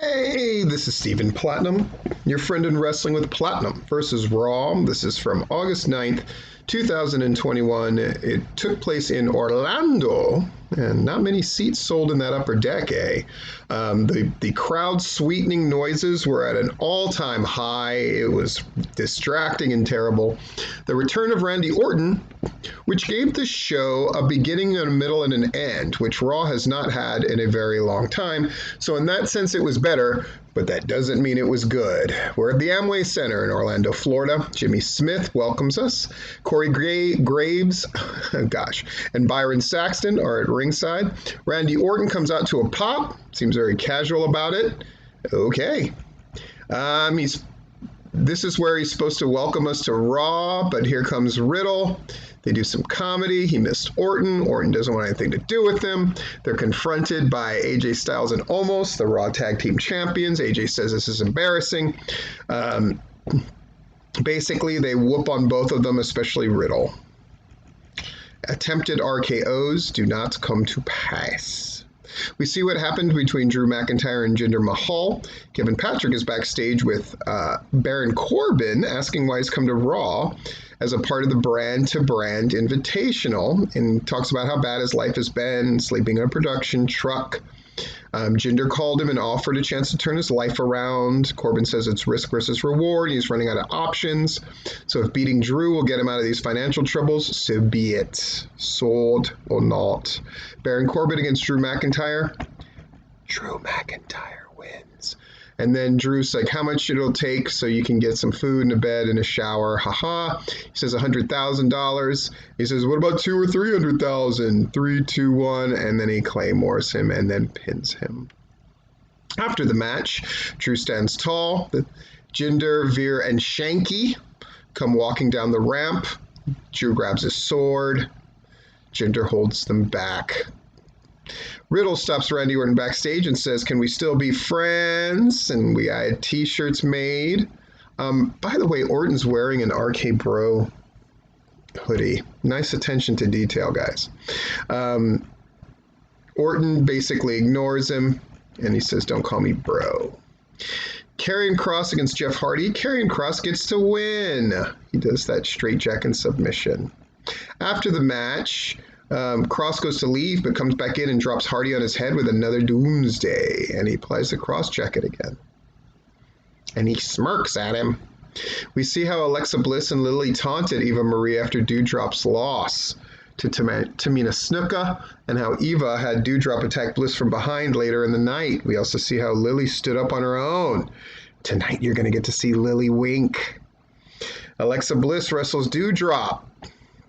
Hey, this is Stephen Platinum, your friend in Wrestling with Platinum versus Raw. This is from August 9th, 2021. It took place in Orlando, and not many seats sold in that upper deck, eh? The crowd sweetening noises were at an all-time high. It was distracting and terrible. The return of Randy Orton, which gave the show a beginning, a middle, and an end, which Raw has not had in a very long time. So in that sense, it was better, but that doesn't mean it was good. We're at the Amway Center in Orlando, Florida. Jimmy Smith welcomes us. Corey Graves, and Byron Saxton are at ringside. Randy Orton comes out to a pop. Seems very casual about it. Okay. This is where he's supposed to welcome us to Raw, but here comes Riddle. They do some comedy. He missed Orton. Orton doesn't want anything to do with him. They're confronted by AJ Styles and Omos, the Raw Tag Team Champions. AJ says this is embarrassing. Basically, they whoop on both of them, especially Riddle. Attempted RKOs do not come to pass. We see what happened between Drew McIntyre and Jinder Mahal. Kevin Patrick is backstage with Baron Corbin asking why he's come to Raw as a part of the brand-to-brand invitational, and talks about how bad his life has been, sleeping in a production truck. Jinder called him and offered a chance to turn his life around. Corbin says it's risk versus reward. He's running out of options. So if beating Drew will get him out of these financial troubles, so be it. Sold or not. Baron Corbin against Drew McIntyre. Drew McIntyre wins. And then Drew's like, how much it'll take so you can get some food and a bed and a shower. Haha. He says $100,000. He says, what about $200,000 or $300,000? 3, 2, 1. And then he claymores him and then pins him. After the match, Drew stands tall. Jinder, Veer, and Shanky come walking down the ramp. Drew grabs his sword. Jinder holds them back. Riddle stops Randy Orton backstage and says, can we still be friends? And we had t-shirts made. By the way, Orton's wearing an RK Bro hoodie. Nice attention to detail, guys. Orton basically ignores him, and he says, don't call me bro. Karrion Kross against Jeff Hardy. Karrion Kross gets to win. He does that straight jack and submission. After the match, Kross goes to leave, but comes back in and drops Hardy on his head with another Doomsday, and he applies the Kross jacket again. And he smirks at him. We see how Alexa Bliss and Lily taunted Eva Marie after Doudrop's loss to Tamina Snuka, and how Eva had Doudrop attack Bliss from behind later in the night. We also see how Lily stood up on her own. Tonight you're going to get to see Lily wink. Alexa Bliss wrestles Doudrop.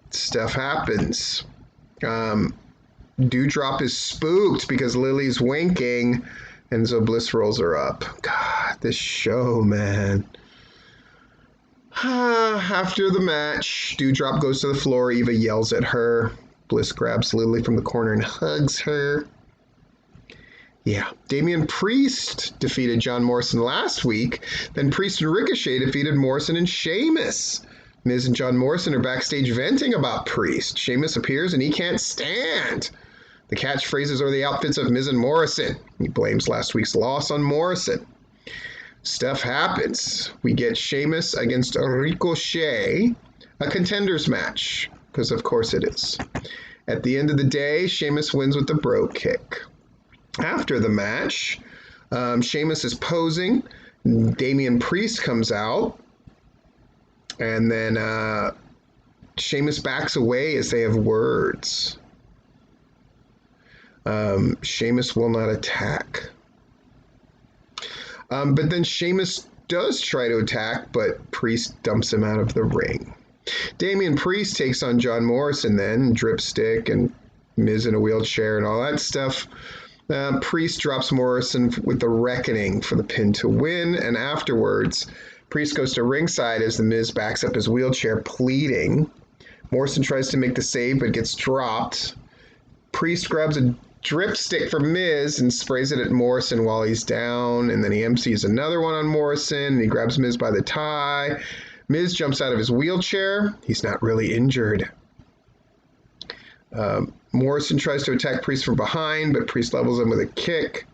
Stuff happens. Doudrop is spooked because Lily's winking, and so Bliss rolls her up. God, this show, man. After the match, Doudrop goes to the floor. Eva yells at her. Bliss grabs Lily from the corner and hugs her. Yeah, Damian Priest defeated John Morrison last week. Then Priest and Ricochet defeated Morrison and Sheamus. Miz and John Morrison are backstage venting about Priest. Sheamus appears and he can't stand. The catchphrases are the outfits of Miz and Morrison. He blames last week's loss on Morrison. Stuff happens. We get Sheamus against Ricochet, a contenders match, because of course it is. At the end of the day, Sheamus wins with the bro kick. After the match, Sheamus is posing. Damian Priest comes out. And then Sheamus backs away as they have words. Sheamus will not attack. But then Sheamus does try to attack, but Priest dumps him out of the ring. Damian Priest takes on John Morrison then, dripstick and Miz in a wheelchair and all that stuff. Priest drops Morrison with the Reckoning for the pin to win, and afterwards, Priest goes to ringside as the Miz backs up his wheelchair, pleading. Morrison tries to make the save, but gets dropped. Priest grabs a dripstick from Miz and sprays it at Morrison while he's down, and then he empties another one on Morrison, and he grabs Miz by the tie. Miz jumps out of his wheelchair. He's not really injured. Morrison tries to attack Priest from behind, but Priest levels him with a kick.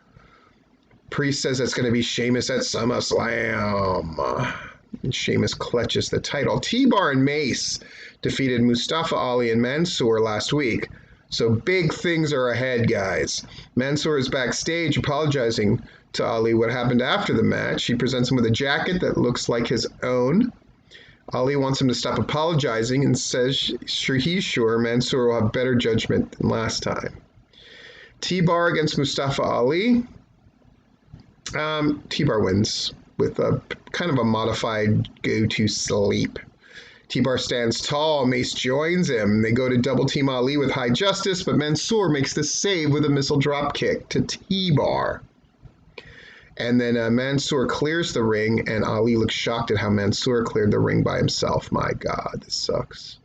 Priest says it's going to be Sheamus at SummerSlam. And Sheamus clutches the title. T-Bar and Mace defeated Mustafa Ali and Mansoor last week. So big things are ahead, guys. Mansoor is backstage apologizing to Ali what happened after the match. He presents him with a jacket that looks like his own. Ali wants him to stop apologizing and says he's sure Mansoor will have better judgment than last time. T-Bar against Mustafa Ali. T-Bar wins with a kind of a modified go to sleep. T-Bar stands tall. Mace joins him. They go to double team Ali with high justice, but Mansoor makes the save with a missile drop kick to T-Bar. And then Mansoor clears the ring, and Ali looks shocked at how Mansoor cleared the ring by himself. My God, this sucks.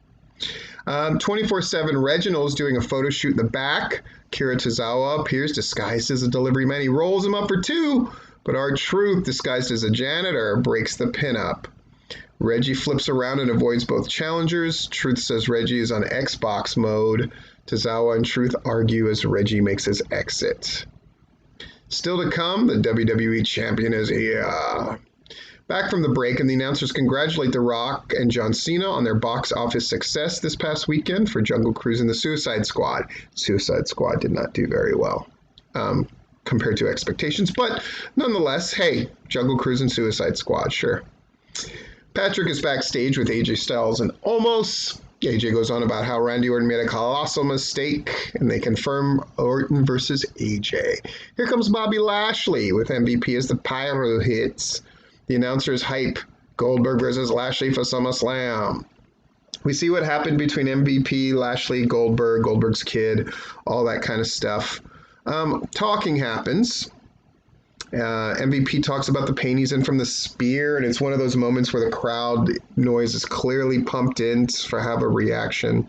24/7 Reginald's doing a photo shoot in the back. Kira Tozawa appears disguised as a delivery man. He rolls him up for two, but R-Truth, disguised as a janitor, breaks the pin up. Reggie flips around and avoids both challengers. Truth says Reggie is on Xbox mode. Tozawa and Truth argue as Reggie makes his exit. Still to come, the WWE Champion is here. Back from the break, and the announcers congratulate The Rock and John Cena on their box office success this past weekend for Jungle Cruise and the Suicide Squad. Suicide Squad did not do very well compared to expectations, but nonetheless, hey, Jungle Cruise and Suicide Squad, sure. Patrick is backstage with AJ Styles and Omos. AJ goes on about how Randy Orton made a colossal mistake, and they confirm Orton versus AJ. Here comes Bobby Lashley with MVP as the pyro hits. The announcers hype Goldberg versus Lashley for SummerSlam. We see what happened between MVP, Lashley, Goldberg's kid, all that kind of stuff. Talking happens. MVP talks about the pain he's in from the spear, and it's one of those moments where the crowd noise is clearly pumped in for have a reaction.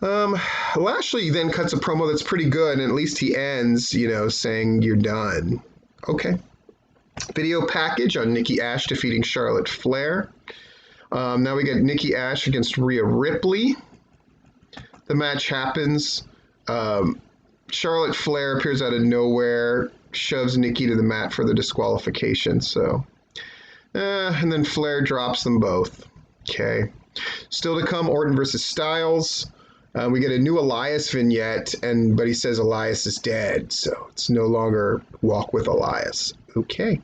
Lashley then cuts a promo that's pretty good, and at least he ends, saying, "You're done." Okay. Video package on Nikki Ash defeating Charlotte Flair. Now we get Nikki Ash against Rhea Ripley. The match happens. Charlotte Flair appears out of nowhere, shoves Nikki to the mat for the disqualification. And then Flair drops them both. Okay. Still to come, Orton versus Styles. We get a new Elias vignette, but he says Elias is dead, so it's no longer Walk with Elias. Okay.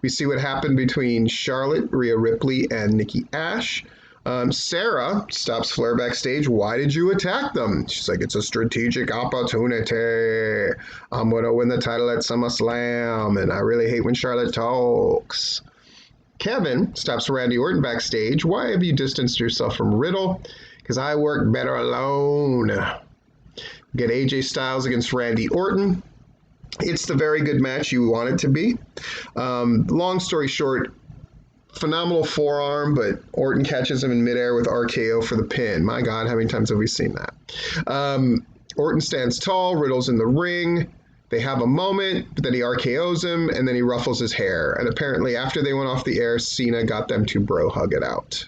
We see what happened between Charlotte, Rhea Ripley, and Nikki Ash. Sarah stops Flair backstage. "Why did you attack them?" She's like, "It's a strategic opportunity. I'm going to win the title at SummerSlam, and I really hate when Charlotte talks." Kevin stops Randy Orton backstage. "Why have you distanced yourself from Riddle?" "Because I work better alone." We get AJ Styles against Randy Orton. It's the very good match you want it to be. Long story short, phenomenal forearm, but Orton catches him in midair with RKO for the pin. My God, how many times have we seen that? Orton stands tall, Riddle's in the ring. They have a moment, but then he RKOs him, and then he ruffles his hair. And apparently after they went off the air, Cena got them to bro hug it out.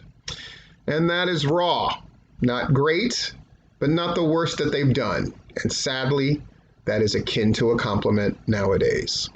And that is Raw. Not great, but not the worst that they've done. And sadly, that is akin to a compliment nowadays.